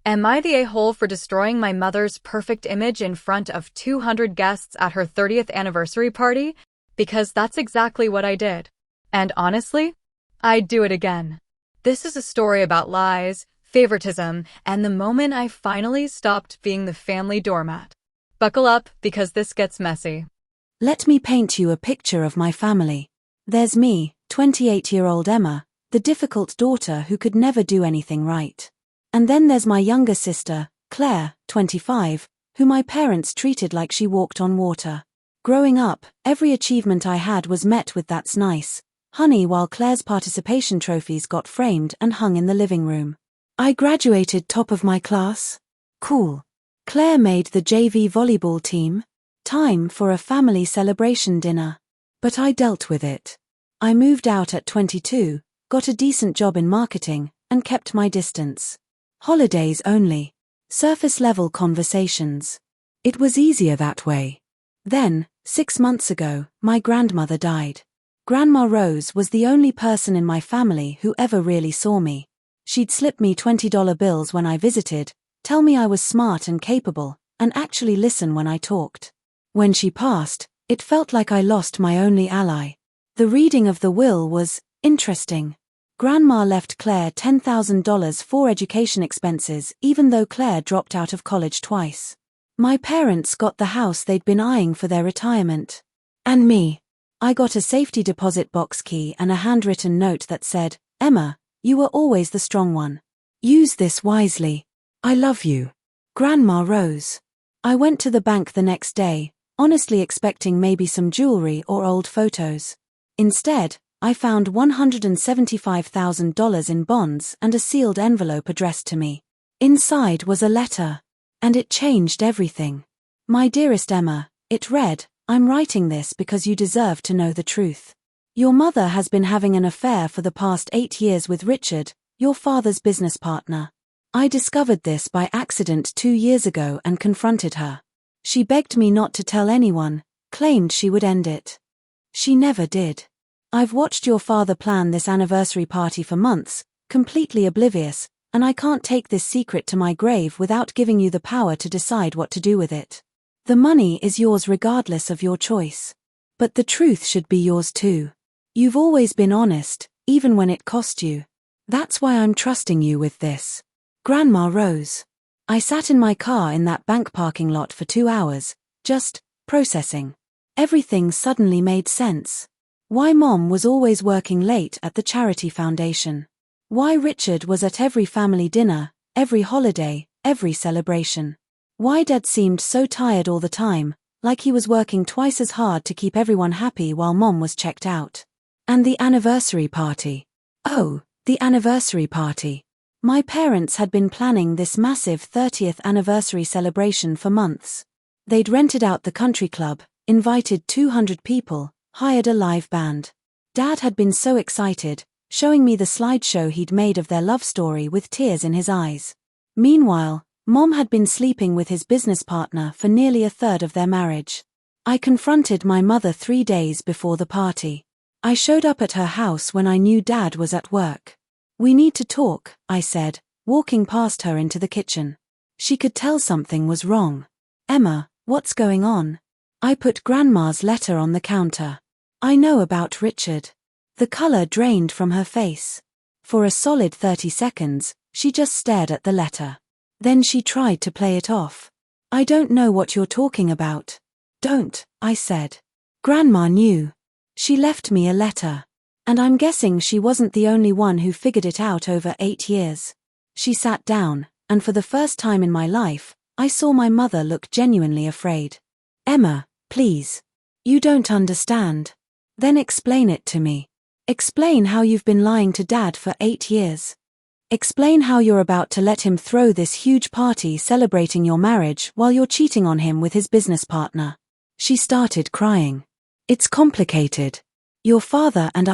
Am I the a-hole for destroying my mother's perfect image in front of 200 guests at her 30th anniversary party? Because that's exactly what I did. And honestly, I'd do it again. This is a story about lies, favoritism, and the moment I finally stopped being the family doormat. Buckle up, because this gets messy. Let me paint you a picture of my family. There's me, 28-year-old Emma, the difficult daughter who could never do anything right. And then there's my younger sister, Claire, 25, who my parents treated like she walked on water. Growing up, every achievement I had was met with "that's nice, honey," while Claire's participation trophies got framed and hung in the living room. I graduated top of my class. Cool. Claire made the JV volleyball team. Time for a family celebration dinner. But I dealt with it. I moved out at 22, got a decent job in marketing, and kept my distance. Holidays only. Surface-level conversations. It was easier that way. Then, 6 months ago, my grandmother died. Grandma Rose was the only person in my family who ever really saw me. She'd slip me $20 bills when I visited, tell me I was smart and capable, and actually listen when I talked. When she passed, it felt like I lost my only ally. The reading of the will was interesting. Grandma left Claire $10,000 for education expenses, even though Claire dropped out of college twice. My parents got the house they'd been eyeing for their retirement. And me. I got a safety deposit box key and a handwritten note that said, "Emma, you were always the strong one. Use this wisely. I love you. Grandma Rose." I went to the bank the next day, honestly expecting maybe some jewelry or old photos. Instead, I found $175,000 in bonds and a sealed envelope addressed to me. Inside was a letter. And it changed everything. "My dearest Emma," it read, "I'm writing this because you deserve to know the truth. Your mother has been having an affair for the past 8 years with Richard, your father's business partner. I discovered this by accident 2 years ago and confronted her. She begged me not to tell anyone, claimed she would end it. She never did. I've watched your father plan this anniversary party for months, completely oblivious, and I can't take this secret to my grave without giving you the power to decide what to do with it. The money is yours regardless of your choice. But the truth should be yours too. You've always been honest, even when it cost you. That's why I'm trusting you with this. Grandma Rose." I sat in my car in that bank parking lot for 2 hours, just processing. Everything suddenly made sense. Why Mom was always working late at the charity foundation. Why Richard was at every family dinner, every holiday, every celebration. Why Dad seemed so tired all the time, like he was working twice as hard to keep everyone happy while Mom was checked out. And the anniversary party. Oh, the anniversary party. My parents had been planning this massive 30th anniversary celebration for months. They'd rented out the country club, invited 200 people, hired a live band. Dad had been so excited, showing me the slideshow he'd made of their love story with tears in his eyes. Meanwhile, Mom had been sleeping with his business partner for nearly a third of their marriage. I confronted my mother 3 days before the party. I showed up at her house when I knew Dad was at work. "We need to talk," I said, walking past her into the kitchen. She could tell something was wrong. "Emma, what's going on?" I put Grandma's letter on the counter. "I know about Richard." The color drained from her face. For a solid 30 seconds, she just stared at the letter. Then she tried to play it off. "I don't know what you're talking about." "Don't," I said. Grandma knew. She left me a letter. And I'm guessing she wasn't the only one who figured it out over 8 years. She sat down, and for the first time in my life, I saw my mother look genuinely afraid. "Emma, please. You don't understand." "Then explain it to me. Explain how you've been lying to Dad for 8 years. Explain how you're about to let him throw this huge party celebrating your marriage while you're cheating on him with his business partner." She started crying. "It's complicated. Your father and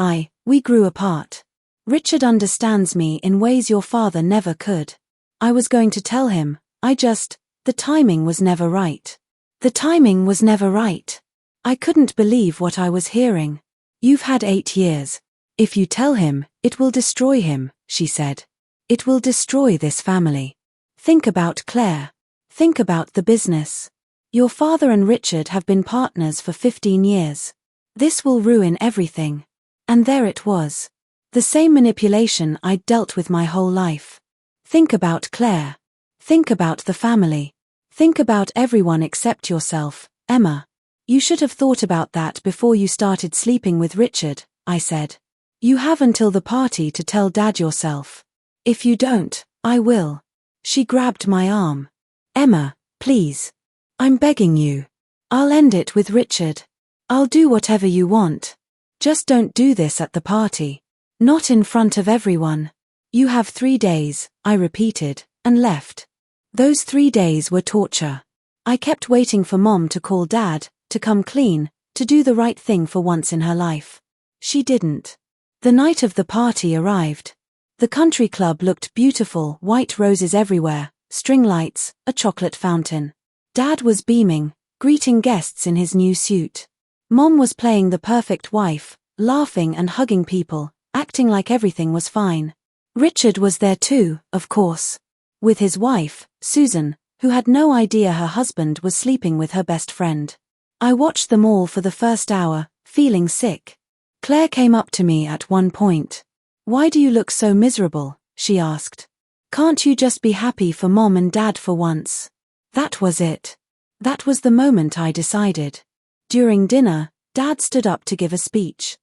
we grew apart. Richard understands me in ways your father never could. I was going to tell him, the timing was never right. The timing was never right." I couldn't believe what I was hearing. "You've had 8 years. If you tell him, it will destroy him," she said. "It will destroy this family. Think about Claire. Think about the business. Your father and Richard have been partners for 15 years. This will ruin everything. And there it was. The same manipulation I'd dealt with my whole life. Think about Claire. Think about the family. Think about everyone except yourself, Emma. You should have thought about that before you started sleeping with Richard, I said. You have until the party to tell Dad yourself. If you don't, I will. She grabbed my arm. Emma, please. I'm begging you. I'll end it with Richard. I'll do whatever you want. Just don't do this at the party. Not in front of everyone. You have 3 days, I repeated, and left. Those 3 days were torture. I kept waiting for Mom to call Dad, to come clean, to do the right thing for once in her life. She didn't. The night of the party arrived. The country club looked beautiful, white roses everywhere, string lights, a chocolate fountain. Dad was beaming, greeting guests in his new suit. Mom was playing the perfect wife, laughing and hugging people, acting like everything was fine. Richard was there too, of course. With his wife, Susan, who had no idea her husband was sleeping with her best friend. I watched them all for the first hour, feeling sick. Claire came up to me at one point. Why do you look so miserable? She asked. Can't you just be happy for Mom and Dad for once? That was it. That was the moment I decided. During dinner, Dad stood up to give a speech.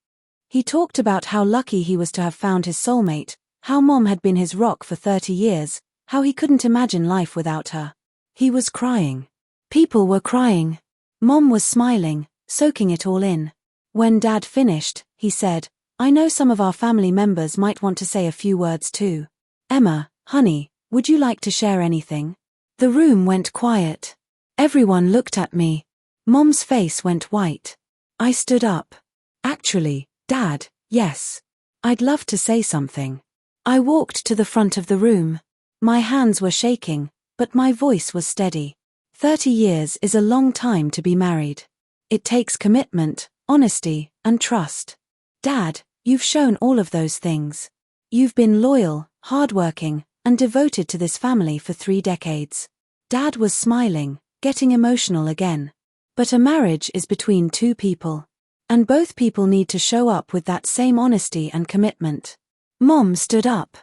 He talked about how lucky he was to have found his soulmate, how Mom had been his rock for 30 years, how he couldn't imagine life without her. He was crying. People were crying. Mom was smiling, soaking it all in. When Dad finished, he said, I know some of our family members might want to say a few words too. Emma, honey, would you like to share anything? The room went quiet. Everyone looked at me. Mom's face went white. I stood up. Actually, Dad, yes. I'd love to say something. I walked to the front of the room. My hands were shaking, but my voice was steady. 30 years is a long time to be married. It takes commitment, honesty, and trust. Dad, you've shown all of those things. You've been loyal, hardworking, and devoted to this family for 3 decades. Dad was smiling, getting emotional again. But a marriage is between 2 people. And both people need to show up with that same honesty and commitment. Mom stood up.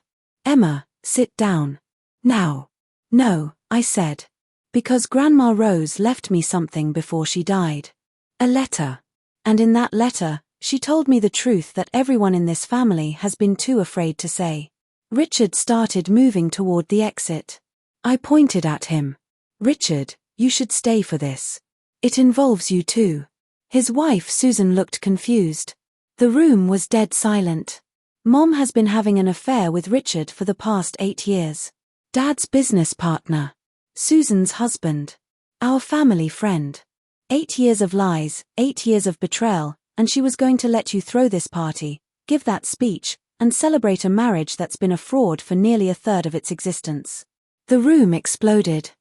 Emma, sit down. Now. No, I said. Because Grandma Rose left me something before she died. A letter. And in that letter, she told me the truth that everyone in this family has been too afraid to say. Richard started moving toward the exit. I pointed at him. Richard, you should stay for this. It involves you too. His wife Susan looked confused. The room was dead silent. Mom has been having an affair with Richard for the past 8 years. Dad's business partner. Susan's husband. Our family friend. 8 years of lies, 8 years of betrayal, and she was going to let you throw this party, give that speech, and celebrate a marriage that's been a fraud for nearly a third of its existence. The room exploded.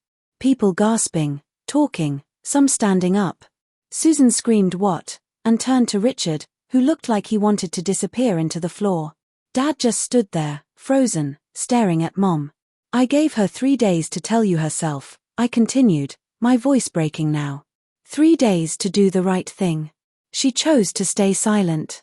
People gasping, talking, some standing up. Susan screamed what, and turned to Richard, who looked like he wanted to disappear into the floor. Dad just stood there, frozen, staring at Mom. I gave her 3 days to tell you herself, I continued, my voice breaking now. 3 days to do the right thing. She chose to stay silent.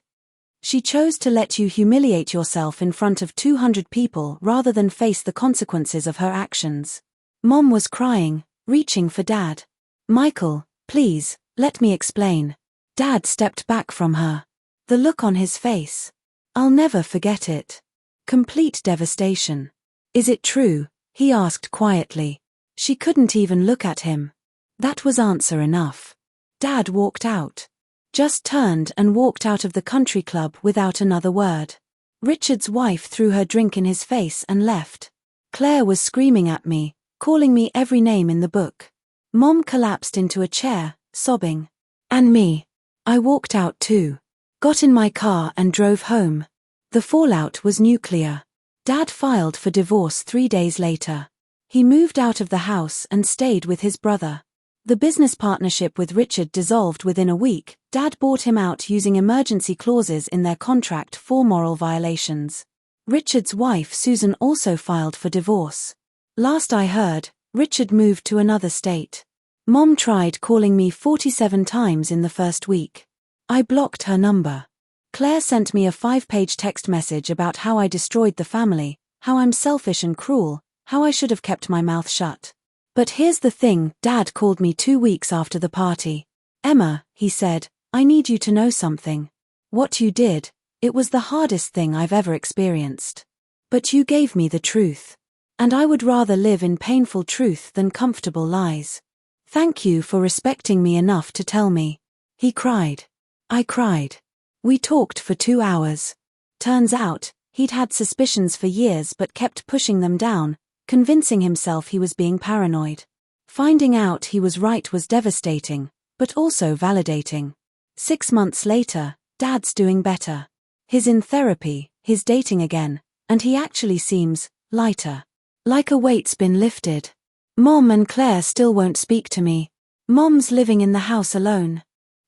She chose to let you humiliate yourself in front of 200 people rather than face the consequences of her actions. Mom was crying, reaching for Dad. Michael, please, let me explain. Dad stepped back from her. The look on his face. I'll never forget it. Complete devastation. Is it true? He asked quietly. She couldn't even look at him. That was answer enough. Dad walked out. Just turned and walked out of the country club without another word. Richard's wife threw her drink in his face and left. Claire was screaming at me, calling me every name in the book. Mom collapsed into a chair, sobbing. And me. I walked out too. Got in my car and drove home. The fallout was nuclear. Dad filed for divorce 3 days later. He moved out of the house and stayed with his brother. The business partnership with Richard dissolved within a week. Dad bought him out using emergency clauses in their contract for moral violations. Richard's wife Susan also filed for divorce. Last I heard, Richard moved to another state. Mom tried calling me 47 times in the first week. I blocked her number. Claire sent me a 5-page text message about how I destroyed the family, how I'm selfish and cruel, how I should have kept my mouth shut. But here's the thing, Dad called me 2 weeks after the party. Emma, he said, I need you to know something. What you did, it was the hardest thing I've ever experienced. But you gave me the truth. And I would rather live in painful truth than comfortable lies. Thank you for respecting me enough to tell me. He cried. I cried. We talked for 2 hours. Turns out, he'd had suspicions for years but kept pushing them down, convincing himself he was being paranoid. Finding out he was right was devastating, but also validating. 6 months later, Dad's doing better. He's in therapy, he's dating again, and he actually seems lighter. Like a weight's been lifted. Mom and Claire still won't speak to me. Mom's living in the house alone.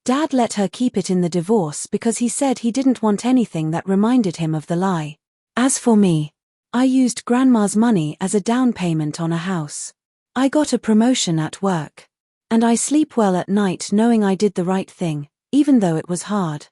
Dad let her keep it in the divorce because he said he didn't want anything that reminded him of the lie. As for me, I used Grandma's money as a down payment on a house. I got a promotion at work. And I sleep well at night knowing I did the right thing, even though it was hard.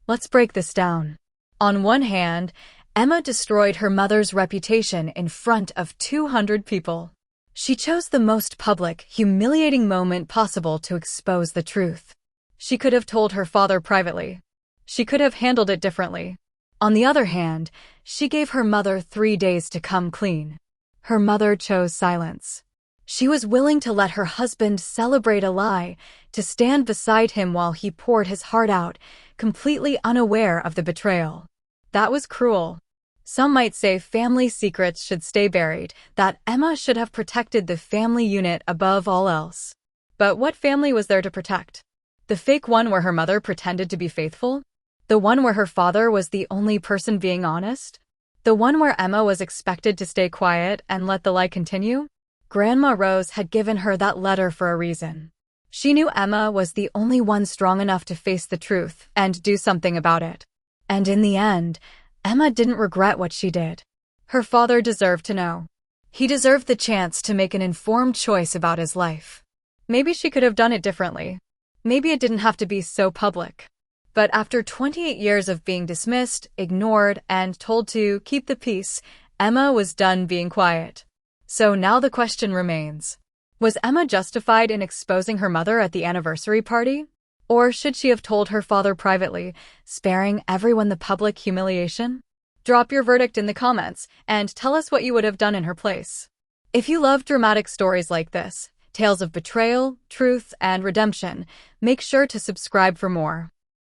Let's break this down. On one hand, Emma destroyed her mother's reputation in front of 200 people. She chose the most public, humiliating moment possible to expose the truth. She could have told her father privately. She could have handled it differently. On the other hand, she gave her mother 3 days to come clean. Her mother chose silence. She was willing to let her husband celebrate a lie, to stand beside him while he poured his heart out, completely unaware of the betrayal. That was cruel. Some might say family secrets should stay buried, that Emma should have protected the family unit above all else. But what family was there to protect? The fake one where her mother pretended to be faithful? The one where her father was the only person being honest? The one where Emma was expected to stay quiet and let the lie continue? Grandma Rose had given her that letter for a reason. She knew Emma was the only one strong enough to face the truth and do something about it. And in the end, Emma didn't regret what she did. Her father deserved to know. He deserved the chance to make an informed choice about his life. Maybe she could have done it differently. Maybe it didn't have to be so public. But after 28 years of being dismissed, ignored, and told to keep the peace, Emma was done being quiet. So now the question remains. Was Emma justified in exposing her mother at the anniversary party? Or should she have told her father privately, sparing everyone the public humiliation? Drop your verdict in the comments and tell us what you would have done in her place. If you love dramatic stories like this, tales of betrayal, truth, and redemption, make sure to subscribe for more.